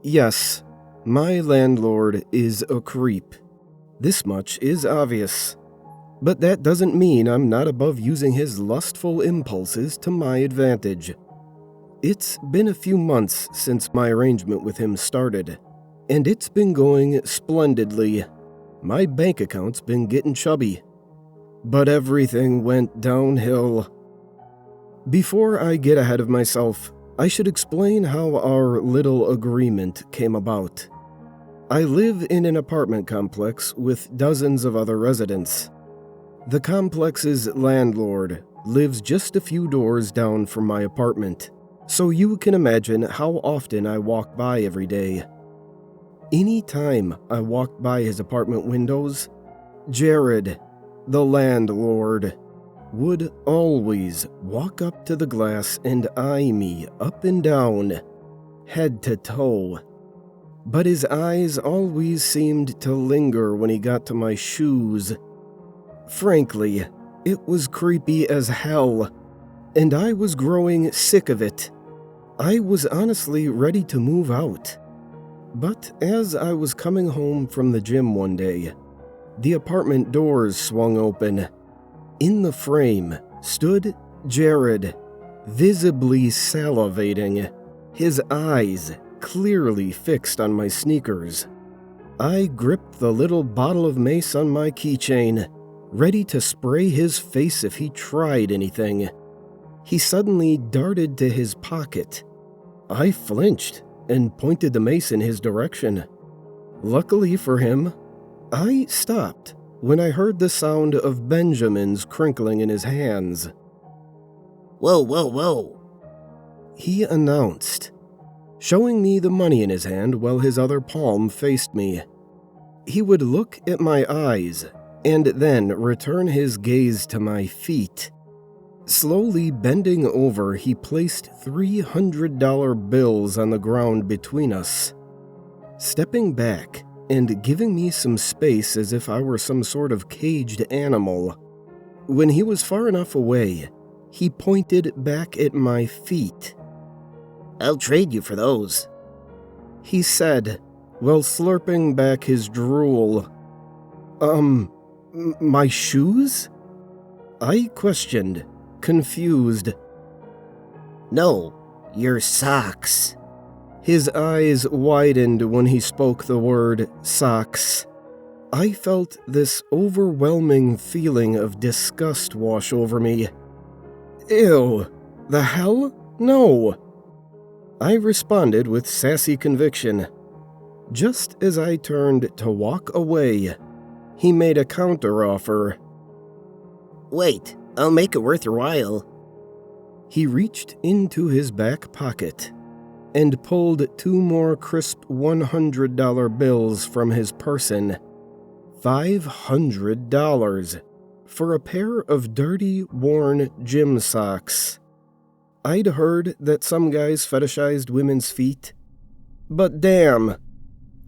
Yes, my landlord is a creep. This much is obvious. But that doesn't mean I'm not above using his lustful impulses to my advantage. It's been a few months since my arrangement with him started, and it's been going splendidly. My bank account's been getting chubby. But everything went downhill. Before I get ahead of myself, I should explain how our little agreement came about. I live in an apartment complex with dozens of other residents. The complex's landlord lives just a few doors down from my apartment, so you can imagine how often I walk by every day. Any time I walked by his apartment windows, Jared, the landlord, would always walk up to the glass and eye me up and down, head to toe. But his eyes always seemed to linger when he got to my shoes. Frankly, it was creepy as hell, and I was growing sick of it. I was honestly ready to move out. But as I was coming home from the gym one day, the apartment doors swung open. In the frame stood Jared, visibly salivating, his eyes clearly fixed on my sneakers. I gripped the little bottle of mace on my keychain, ready to spray his face if he tried anything. He suddenly darted to his pocket. I flinched and pointed the mace in his direction. Luckily for him, I stopped when I heard the sound of Benjamin's crinkling in his hands. Whoa, whoa, whoa, he announced, showing me the money in his hand while his other palm faced me. He would look at my eyes and then return his gaze to my feet. Slowly bending over, he placed $300 bills on the ground between us. Stepping back and giving me some space as if I were some sort of caged animal. When he was far enough away, he pointed back at my feet. I'll trade you for those, he said, while slurping back his drool. My shoes? I questioned, confused. No, your socks. His eyes widened when he spoke the word socks. I felt this overwhelming feeling of disgust wash over me. Ew, the hell? No! I responded with sassy conviction. Just as I turned to walk away, he made a counteroffer. Wait, I'll make it worth your while. He reached into his back pocket and pulled 2 more crisp $100 bills from his person. $500 for a pair of dirty, worn gym socks. I'd heard that some guys fetishized women's feet, but damn,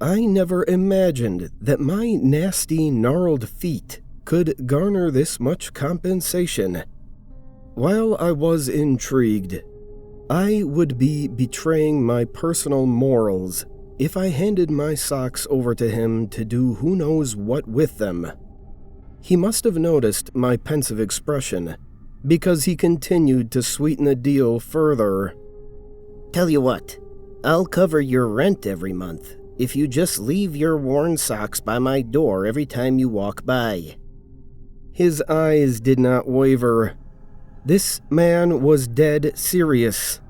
I never imagined that my nasty, gnarled feet could garner this much compensation. While I was intrigued, I would be betraying my personal morals if I handed my socks over to him to do who knows what with them. He must have noticed my pensive expression, because he continued to sweeten the deal further. Tell you what, I'll cover your rent every month if you just leave your worn socks by my door every time you walk by. His eyes did not waver. This man was dead serious.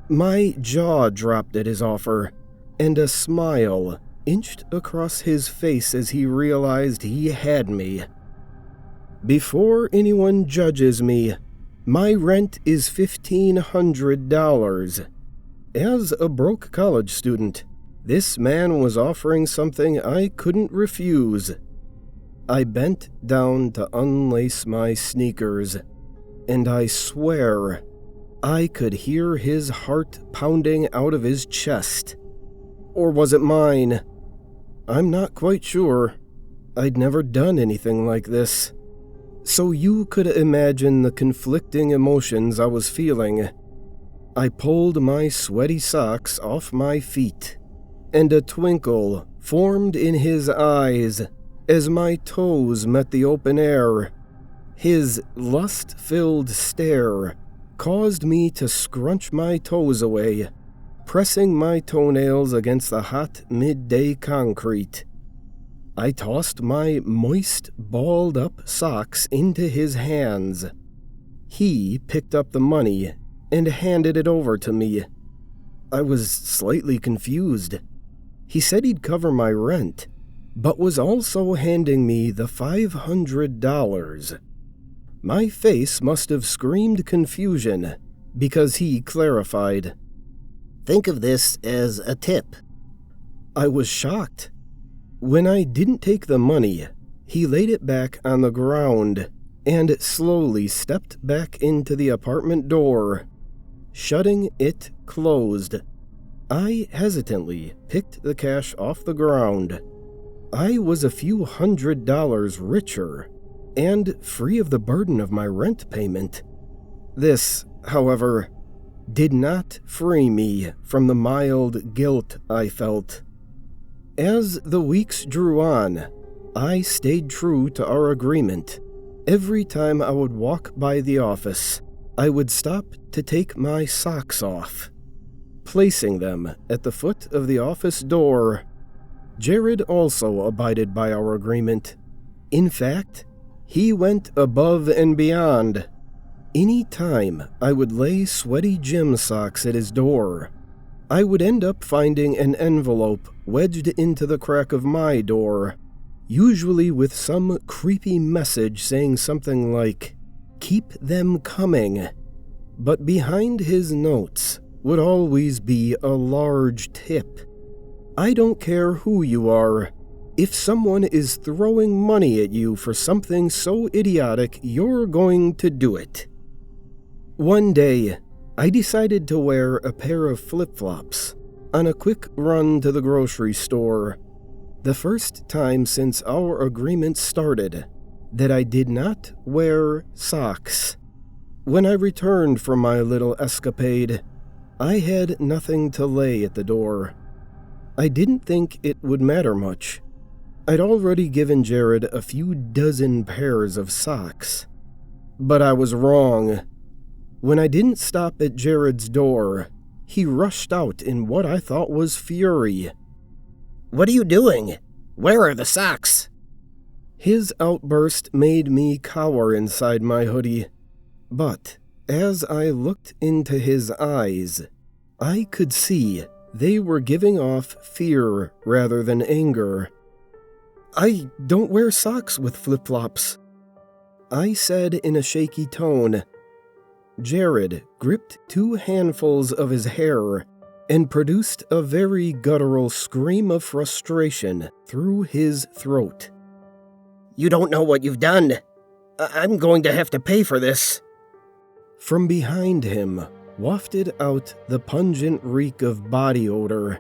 My jaw dropped at his offer, and a smile inched across his face as he realized he had me. Before anyone judges me, my rent is $1,500. As a broke college student, this man was offering something I couldn't refuse. I bent down to unlace my sneakers, and I swear I could hear his heart pounding out of his chest. Or was it mine? I'm not quite sure. I'd never done anything like this. So you could imagine the conflicting emotions I was feeling. I pulled my sweaty socks off my feet and a twinkle formed in his eyes as my toes met the open air. His lust-filled stare caused me to scrunch my toes away, pressing my toenails against the hot midday concrete. I tossed my moist, balled-up socks into his hands. He picked up the money and handed it over to me. I was slightly confused. He said he'd cover my rent, but was also handing me the $500. My face must have screamed confusion, because he clarified. Think of this as a tip. I was shocked. When I didn't take the money, he laid it back on the ground and slowly stepped back into the apartment door, shutting it closed. I hesitantly picked the cash off the ground. I was a few $100s richer and free of the burden of my rent payment. This, however, did not free me from the mild guilt I felt. As the weeks drew on, I stayed true to our agreement. Every time I would walk by the office, I would stop to take my socks off, placing them at the foot of the office door. Jared also abided by our agreement. In fact, he went above and beyond. Any time I would lay sweaty gym socks at his door, I would end up finding an envelope wedged into the crack of my door, usually with some creepy message saying something like, "Keep them coming." But behind his notes would always be a large tip. I don't care who you are. If someone is throwing money at you for something so idiotic, you're going to do it. One day, I decided to wear a pair of flip-flops on a quick run to the grocery store. The first time since our agreement started that I did not wear socks. When I returned from my little escapade, I had nothing to lay at the door. I didn't think it would matter much. I'd already given Jared a few dozen pairs of socks. But I was wrong. When I didn't stop at Jared's door, he rushed out in what I thought was fury. What are you doing? Where are the socks? His outburst made me cower inside my hoodie. But as I looked into his eyes, I could see they were giving off fear rather than anger. "I don't wear socks with flip-flops," I said in a shaky tone. Jared gripped 2 handfuls of his hair and produced a very guttural scream of frustration through his throat. You don't know what you've done. I'm going to have to pay for this. From behind him wafted out the pungent reek of body odor.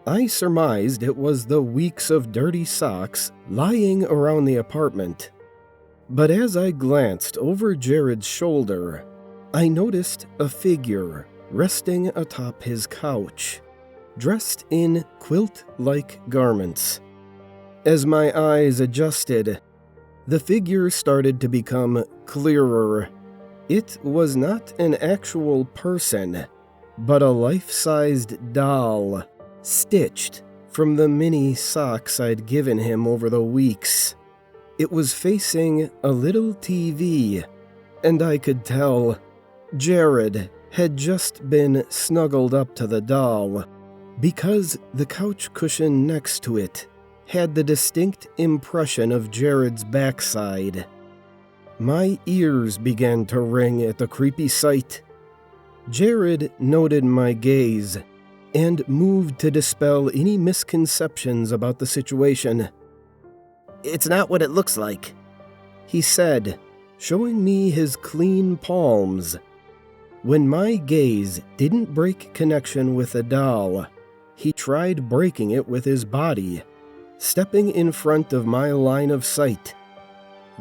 I surmised it was the weeks of dirty socks lying around the apartment. But as I glanced over Jared's shoulder, I noticed a figure resting atop his couch, dressed in quilt-like garments. As my eyes adjusted, the figure started to become clearer. It was not an actual person, but a life-sized doll, stitched from the mini socks I'd given him over the weeks. It was facing a little TV, and I could tell Jared had just been snuggled up to the doll, because the couch cushion next to it had the distinct impression of Jared's backside. My ears began to ring at the creepy sight. Jared noted my gaze and moved to dispel any misconceptions about the situation. It's not what it looks like, he said, showing me his clean palms. When my gaze didn't break connection with the doll, he tried breaking it with his body, stepping in front of my line of sight.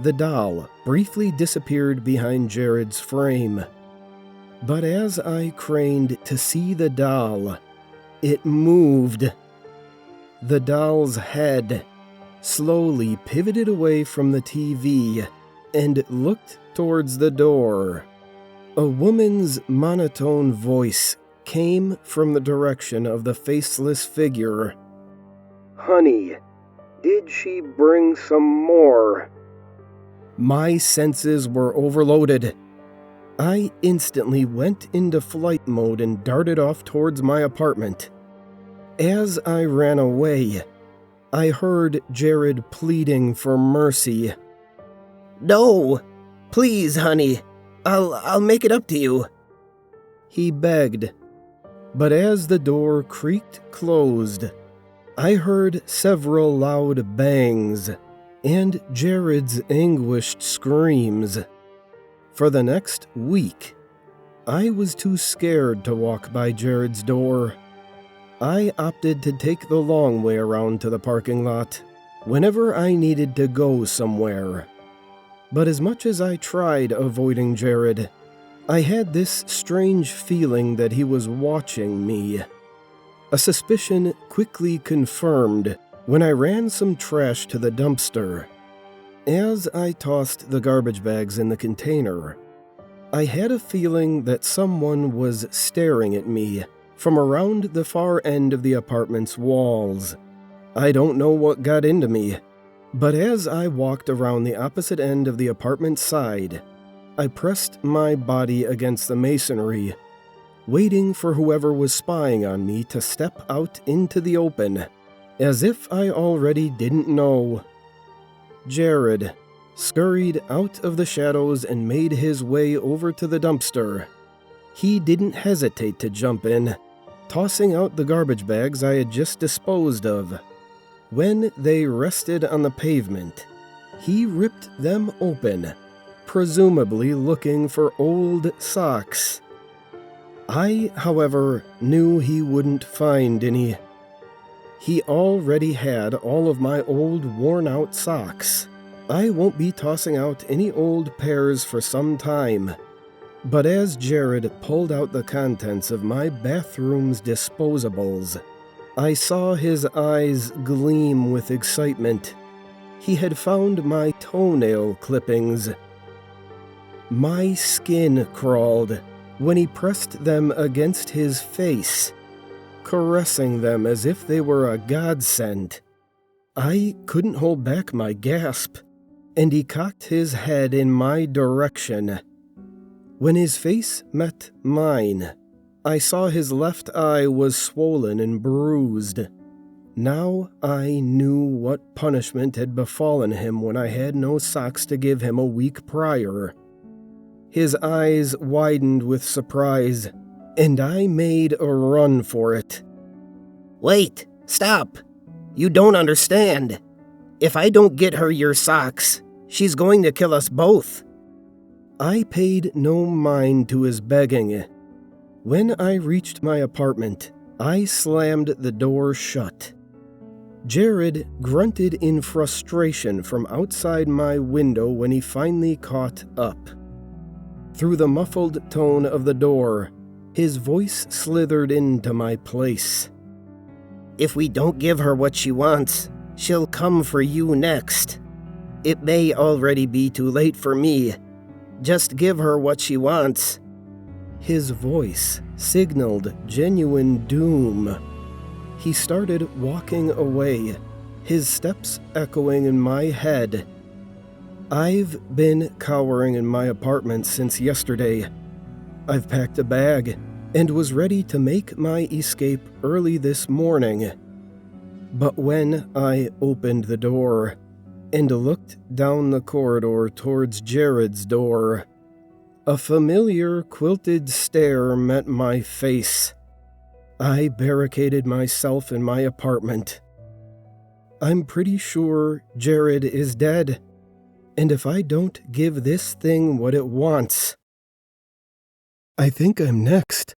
The doll briefly disappeared behind Jared's frame. But as I craned to see the doll, it moved. The doll's head slowly pivoted away from the TV and looked towards the door. A woman's monotone voice came from the direction of the faceless figure. "Honey, did she bring some more?" My senses were overloaded. I instantly went into flight mode and darted off towards my apartment. As I ran away, I heard Jared pleading for mercy. "No! Please, honey. I'll make it up to you," he begged. But as the door creaked closed, I heard several loud bangs and Jared's anguished screams. For the next week, I was too scared to walk by Jared's door. I opted to take the long way around to the parking lot whenever I needed to go somewhere. But as much as I tried avoiding Jared, I had this strange feeling that he was watching me. A suspicion quickly confirmed when I ran some trash to the dumpster. As I tossed the garbage bags in the container, I had a feeling that someone was staring at me from around the far end of the apartment's walls. I don't know what got into me, but as I walked around the opposite end of the apartment side, I pressed my body against the masonry, waiting for whoever was spying on me to step out into the open, as if I already didn't know. Jared scurried out of the shadows and made his way over to the dumpster. He didn't hesitate to jump in, tossing out the garbage bags I had just disposed of. When they rested on the pavement, he ripped them open, presumably looking for old socks. I, however, knew he wouldn't find any. He already had all of my old worn-out socks. I won't be tossing out any old pairs for some time. But as Jared pulled out the contents of my bathroom's disposables, I saw his eyes gleam with excitement. He had found my toenail clippings. My skin crawled when he pressed them against his face, caressing them as if they were a godsend. I couldn't hold back my gasp, and he cocked his head in my direction. When his face met mine, I saw his left eye was swollen and bruised. Now I knew what punishment had befallen him when I had no socks to give him a week prior. His eyes widened with surprise, and I made a run for it. "Wait! Stop! You don't understand. If I don't get her your socks, she's going to kill us both." I paid no mind to his begging. When I reached my apartment, I slammed the door shut. Jared grunted in frustration from outside my window when he finally caught up. Through the muffled tone of the door, his voice slithered into my place. "If we don't give her what she wants, she'll come for you next. It may already be too late for me. Just give her what she wants." His voice signaled genuine doom. He started walking away, his steps echoing in my head. I've been cowering in my apartment since yesterday. I've packed a bag and was ready to make my escape early this morning. But when I opened the door and looked down the corridor towards Jared's door, a familiar quilted stare met my face. I barricaded myself in my apartment. I'm pretty sure Jared is dead, and if I don't give this thing what it wants, I think I'm next.